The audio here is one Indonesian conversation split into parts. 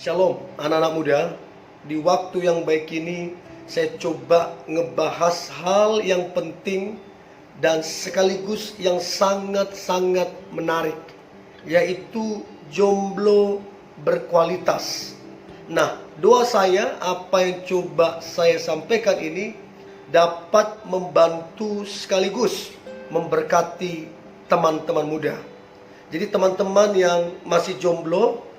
Shalom anak-anak muda. Di waktu yang baik ini saya coba ngebahas hal yang penting dan sekaligus yang sangat-sangat menarik, yaitu jomblo berkualitas. Nah, doa saya apa yang coba saya sampaikan ini dapat membantu sekaligus memberkati teman-teman muda. Jadi teman-teman yang masih jomblo,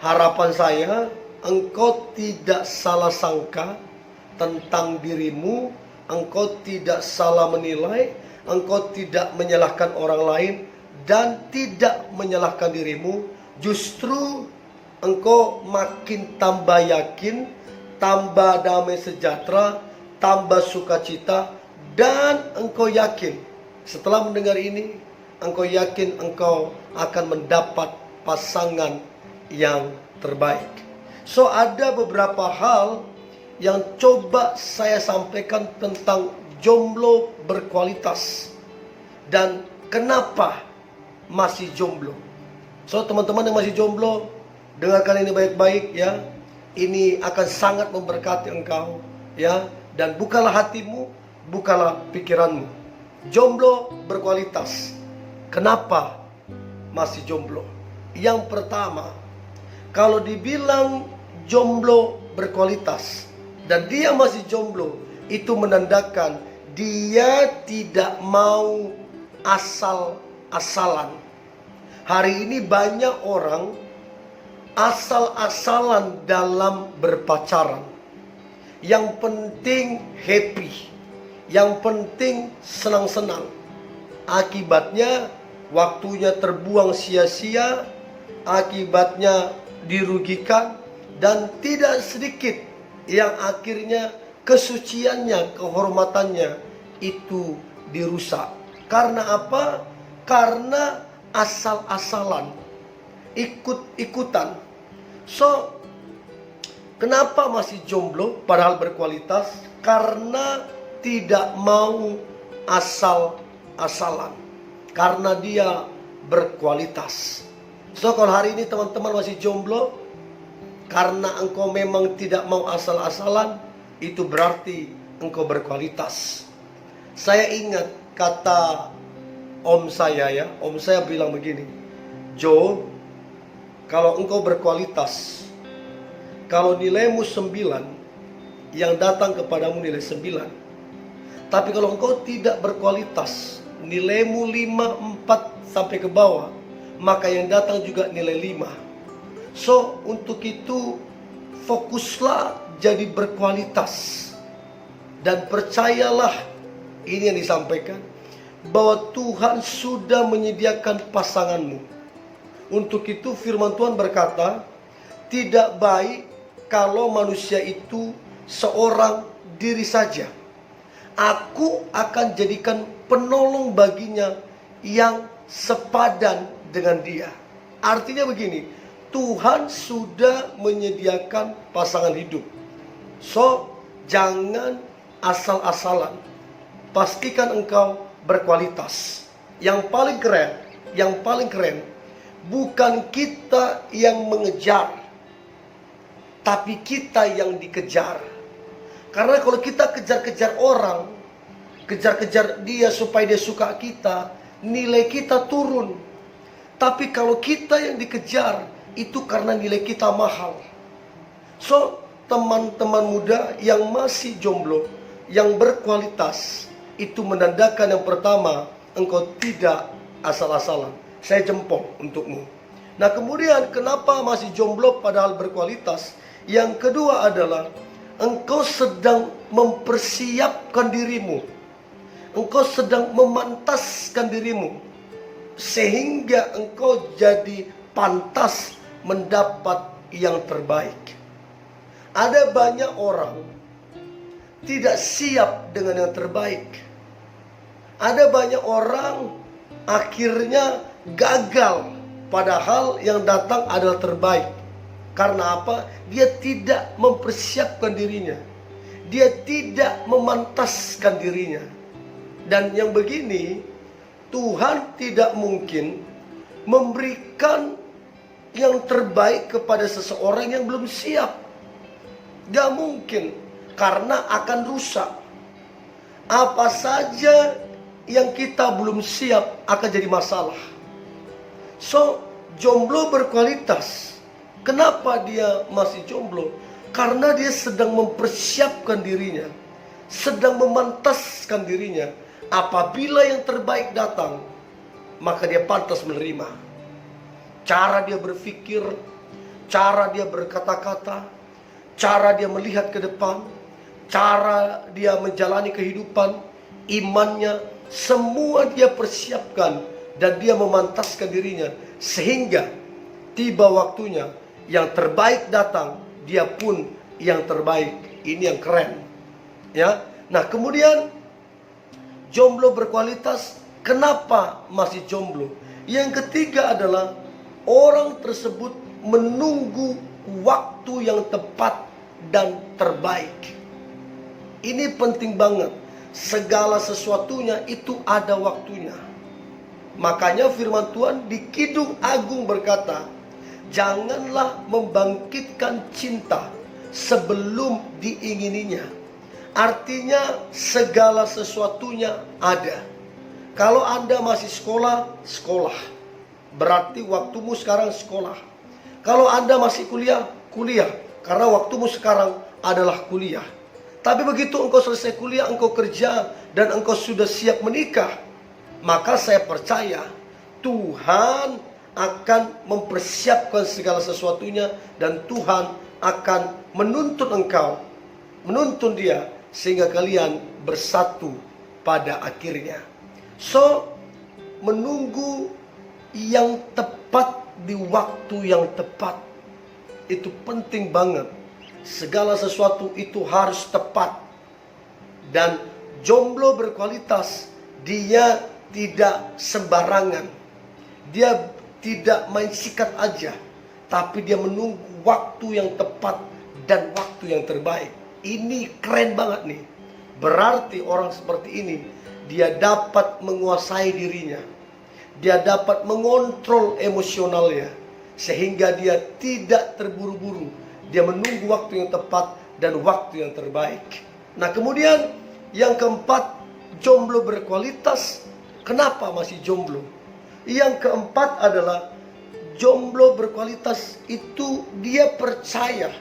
harapan saya, engkau tidak salah sangka tentang dirimu, engkau tidak salah menilai, engkau tidak menyalahkan orang lain, dan tidak menyalahkan dirimu. Justru engkau makin tambah yakin, tambah damai sejahtera, tambah sukacita, dan engkau yakin setelah mendengar ini, engkau yakin engkau akan mendapat pasangan yang terbaik. So, ada beberapa hal yang coba saya sampaikan tentang jomblo berkualitas dan kenapa masih jomblo. So, teman-teman yang masih jomblo, dengarkan ini baik-baik ya. Ini akan sangat memberkati engkau ya, dan bukalah hatimu, bukalah pikiranmu. Jomblo berkualitas. Kenapa masih jomblo? Yang pertama, kalau dibilang jomblo berkualitas dan dia masih jomblo, itu menandakan dia tidak mau asal-asalan. Hari ini banyak orang asal-asalan dalam berpacaran. Yang penting happy, yang penting senang-senang. Akibatnya waktunya terbuang sia-sia, akibatnya dirugikan, dan tidak sedikit yang akhirnya kesuciannya, kehormatannya itu dirusak. Karena apa? Karena asal-asalan, ikut-ikutan. So, kenapa masih jomblo padahal berkualitas? Karena tidak mau asal-asalan, karena dia berkualitas. So, kalau hari ini teman-teman masih jomblo karena engkau memang tidak mau asal-asalan, itu berarti engkau berkualitas. Saya ingat kata om saya ya, om saya bilang begini, Jo, kalau engkau berkualitas, kalau nilaimu 9, yang datang kepadamu nilai 9. Tapi kalau engkau tidak berkualitas, nilaimu 5, 4 sampai ke bawah, maka yang datang juga nilai 5. So, untuk itu fokuslah jadi berkualitas. Dan percayalah, ini yang disampaikan, bahwa Tuhan sudah menyediakan pasanganmu. Untuk itu firman Tuhan berkata, tidak baik kalau manusia itu seorang diri saja. Aku akan jadikan penolong baginya yang sepadan dengan dia. Artinya begini, Tuhan sudah menyediakan pasangan hidup. So, jangan asal-asalan. Pastikan engkau berkualitas. Yang paling keren, bukan kita yang mengejar, tapi kita yang dikejar. Karena kalau kita kejar-kejar orang, kejar-kejar dia supaya dia suka kita, nilai kita turun. Tapi kalau kita yang dikejar, itu karena nilai kita mahal. So, teman-teman muda yang masih jomblo, yang berkualitas, itu menandakan yang pertama, engkau tidak asal-asalan. Saya jempol untukmu. Nah, kemudian kenapa masih jomblo padahal berkualitas? Yang kedua adalah engkau sedang mempersiapkan dirimu. Engkau sedang memantaskan dirimu sehingga engkau jadi pantas mendapat yang terbaik. Ada banyak orang tidak siap dengan yang terbaik. Ada banyak orang akhirnya gagal padahal yang datang adalah terbaik. Karena apa? Dia tidak mempersiapkan dirinya. Dia tidak memantaskan dirinya. Dan yang begini, Tuhan tidak mungkin memberikan yang terbaik kepada seseorang yang belum siap. Gak mungkin, karena akan rusak. Apa saja yang kita belum siap akan jadi masalah. So, jomblo berkualitas. Kenapa dia masih jomblo? Karena dia sedang mempersiapkan dirinya, sedang memantaskan dirinya. Apabila yang terbaik datang, maka dia pantas menerima. Cara dia berpikir, cara dia berkata-kata, cara dia melihat ke depan, cara dia menjalani kehidupan, imannya, semua dia persiapkan dan dia memantaskan dirinya, sehingga tiba waktunya yang terbaik datang, dia pun yang terbaik. Ini yang keren, ya. Nah, kemudian jomblo berkualitas. Kenapa masih jomblo? Yang ketiga adalah orang tersebut menunggu waktu yang tepat dan terbaik. Ini penting banget. Segala sesuatunya itu ada waktunya. Makanya firman Tuhan di Kidung Agung berkata, janganlah membangkitkan cinta sebelum diingininya. Artinya segala sesuatunya ada. Kalau Anda masih sekolah, sekolah. Berarti waktumu sekarang sekolah. Kalau Anda masih kuliah, kuliah. Karena waktumu sekarang adalah kuliah. Tapi begitu engkau selesai kuliah, engkau kerja, dan engkau sudah siap menikah, maka saya percaya Tuhan akan mempersiapkan segala sesuatunya. Dan Tuhan akan menuntun engkau, menuntun dia, sehingga kalian bersatu pada akhirnya. So, menunggu yang tepat di waktu yang tepat itu penting banget. Segala sesuatu itu harus tepat. Dan jomblo berkualitas, dia tidak sembarangan. Dia tidak main sikat aja, tapi dia menunggu waktu yang tepat dan waktu yang terbaik. Ini keren banget nih. Berarti orang seperti ini, dia dapat menguasai dirinya. Dia dapat mengontrol emosionalnya, sehingga dia tidak terburu-buru. Dia menunggu waktu yang tepat dan waktu yang terbaik. Nah, kemudian yang keempat, jomblo berkualitas. Kenapa masih jomblo? Yang keempat adalah jomblo berkualitas itu dia percaya.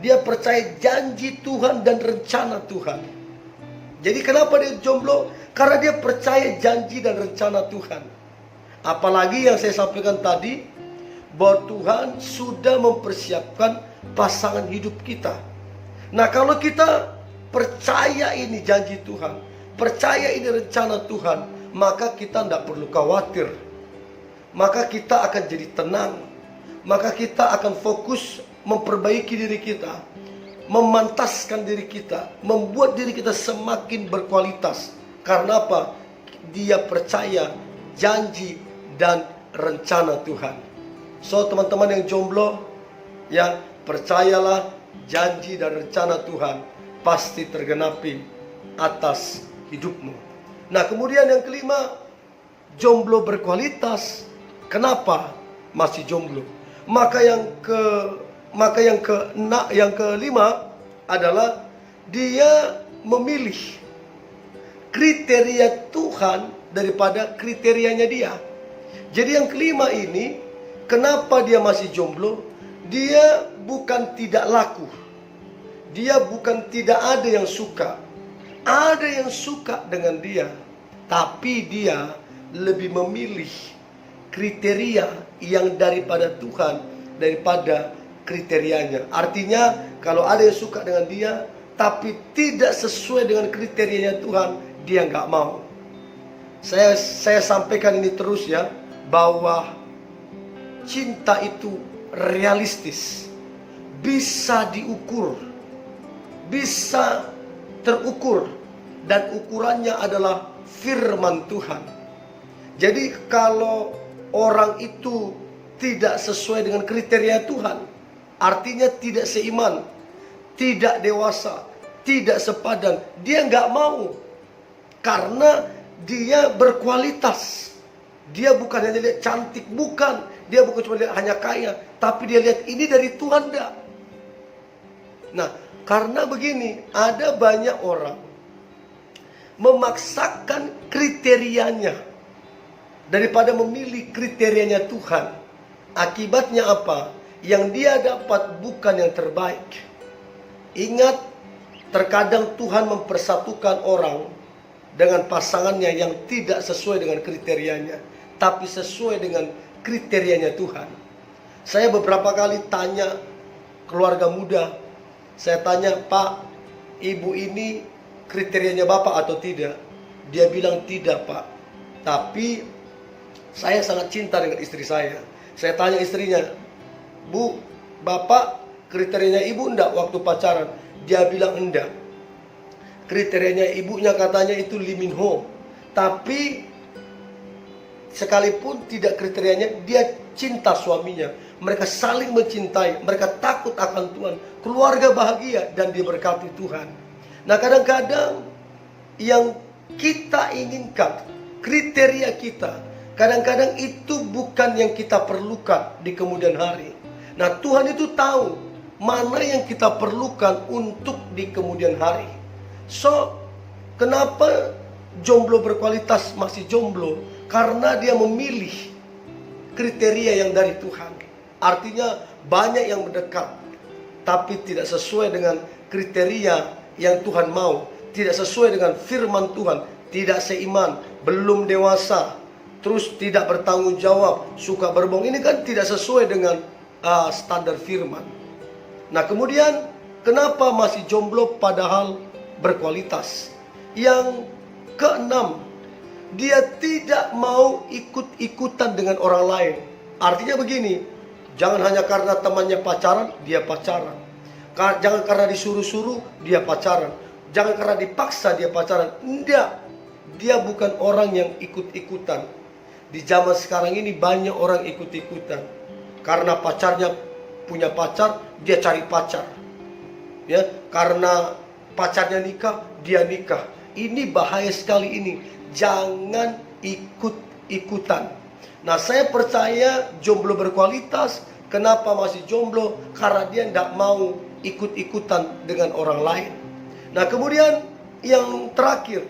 Dia percaya janji Tuhan dan rencana Tuhan. Jadi kenapa dia jomblo? Karena dia percaya janji dan rencana Tuhan. Apalagi yang saya sampaikan tadi, bahwa Tuhan sudah mempersiapkan pasangan hidup kita. Nah, kalau kita percaya ini janji Tuhan, percaya ini rencana Tuhan, maka kita tidak perlu khawatir. Maka kita akan jadi tenang. Maka kita akan fokus memperbaiki diri kita, memantaskan diri kita, membuat diri kita semakin berkualitas. Karena apa? Dia percaya janji dan rencana Tuhan. So, teman-teman yang jomblo, ya, percayalah janji dan rencana Tuhan pasti tergenapi atas hidupmu. Nah, kemudian yang kelima, jomblo berkualitas. Kenapa masih jomblo? Maka yang kelima adalah dia memilih kriteria Tuhan daripada kriterianya dia. Jadi yang kelima ini, kenapa dia masih jomblo? Dia bukan tidak laku. Dia bukan tidak ada yang suka. Ada yang suka dengan dia, tapi dia lebih memilih kriteria yang daripada Tuhan daripada kriterianya. Artinya kalau ada yang suka dengan dia tapi tidak sesuai dengan kriterianya Tuhan, dia nggak mau. Saya sampaikan ini terus ya, bahwa cinta itu realistis, bisa diukur, bisa terukur, dan ukurannya adalah firman Tuhan. Jadi kalau orang itu tidak sesuai dengan kriteria Tuhan, artinya tidak seiman, tidak dewasa, tidak sepadan, dia nggak mau. Karena dia berkualitas. Dia bukan hanya lihat cantik, bukan. Dia bukan cuma lihat hanya kaya, tapi dia lihat ini dari Tuhan enggak. Nah, karena begini, ada banyak orang memaksakan kriterianya daripada memilih kriterianya Tuhan. Akibatnya apa? Yang dia dapat bukan yang terbaik. Ingat, terkadang Tuhan mempersatukan orang dengan pasangannya yang tidak sesuai dengan kriterianya, tapi sesuai dengan kriterianya Tuhan. Saya beberapa kali tanya keluarga muda, saya tanya, Pak, ibu ini kriterianya Bapak atau tidak? Dia bilang tidak, Pak. Tapi saya sangat cinta dengan istri saya. Saya tanya istrinya, Bu, Bapak kriterianya ibu enggak waktu pacaran? Dia bilang enggak. Kriterianya ibunya katanya itu Lee Min Ho. Tapi sekalipun tidak kriterianya, dia cinta suaminya. Mereka saling mencintai, mereka takut akan Tuhan, keluarga bahagia dan diberkati Tuhan. Nah, kadang-kadang yang kita inginkan, kriteria kita, kadang-kadang itu bukan yang kita perlukan di kemudian hari. Nah, Tuhan itu tahu mana yang kita perlukan untuk di kemudian hari. So, kenapa jomblo berkualitas masih jomblo? Karena dia memilih kriteria yang dari Tuhan. Artinya banyak yang mendekat, tapi tidak sesuai dengan kriteria yang Tuhan mau. Tidak sesuai dengan firman Tuhan. Tidak seiman, belum dewasa, terus tidak bertanggung jawab, suka berbohong. Ini kan tidak sesuai dengan standar firman. Nah, kemudian kenapa masih jomblo padahal berkualitas? Yang keenam, dia tidak mau ikut-ikutan dengan orang lain. Artinya begini, jangan hanya karena temannya pacaran, dia pacaran. Jangan karena disuruh-suruh, dia pacaran. Jangan karena dipaksa, dia pacaran. Enggak, dia bukan orang yang ikut-ikutan. Di zaman sekarang ini banyak orang ikut-ikutan. Karena pacarnya punya pacar, dia cari pacar. Ya, karena pacarnya nikah, dia nikah. Ini bahaya sekali ini. Jangan ikut-ikutan. Nah, saya percaya jomblo berkualitas. Kenapa masih jomblo? Karena dia tidak mau ikut-ikutan dengan orang lain. Nah, kemudian yang terakhir,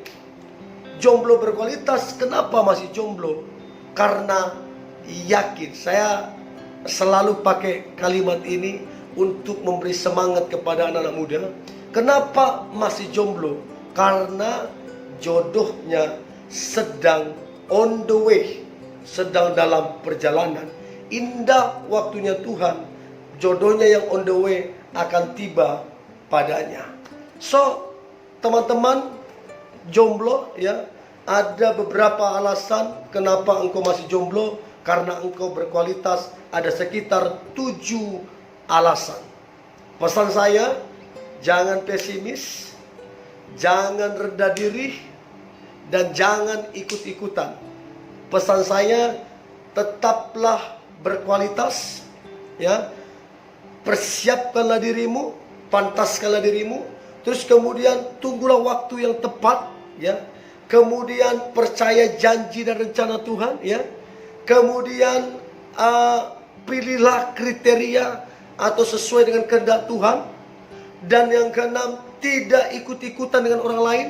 jomblo berkualitas. Kenapa masih jomblo? Karena yakin. Saya selalu pakai kalimat ini untuk memberi semangat kepada anak-anak muda. Kenapa masih jomblo? Karena jodohnya sedang on the way, sedang dalam perjalanan. Indah waktunya Tuhan, jodohnya yang on the way akan tiba padanya. So, teman-teman jomblo ya, ada beberapa alasan kenapa engkau masih jomblo. Karena engkau berkualitas, ada sekitar 7 alasan. Pesan saya, jangan pesimis, jangan rendah diri, dan jangan ikut-ikutan. Pesan saya, tetaplah berkualitas, ya. Persiapkanlah dirimu, pantaskanlah dirimu, terus kemudian tunggulah waktu yang tepat, ya. Kemudian percaya janji dan rencana Tuhan, ya. Kemudian pilihlah kriteria atau sesuai dengan kehendak Tuhan. Dan yang keenam, tidak ikut-ikutan dengan orang lain.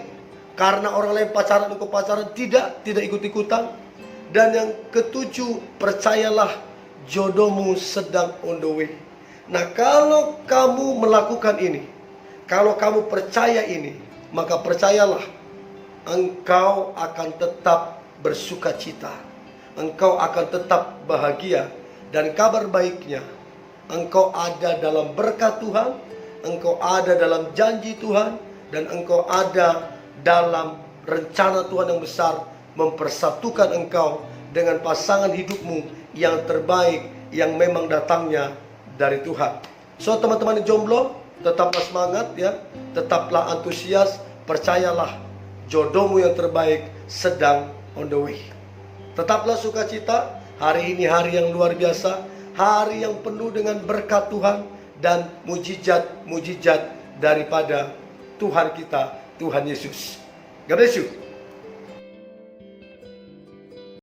Karena orang lain pacaran, engkau pacaran, tidak ikut-ikutan. Dan yang ketujuh, percayalah jodohmu sedang on the way. Nah, kalau kamu melakukan ini, kalau kamu percaya ini, maka percayalah engkau akan tetap bersuka cita. Engkau akan tetap bahagia. Dan kabar baiknya, engkau ada dalam berkat Tuhan, engkau ada dalam janji Tuhan, dan engkau ada dalam rencana Tuhan yang besar, mempersatukan engkau dengan pasangan hidupmu yang terbaik, yang memang datangnya dari Tuhan. So, teman-teman jomblo, tetaplah semangat, ya, tetaplah antusias, percayalah jodohmu yang terbaik sedang on the way. Tetaplah sukacita. Hari ini hari yang luar biasa, hari yang penuh dengan berkat Tuhan dan mujizat-mujizat daripada Tuhan kita, Tuhan Yesus. God bless you.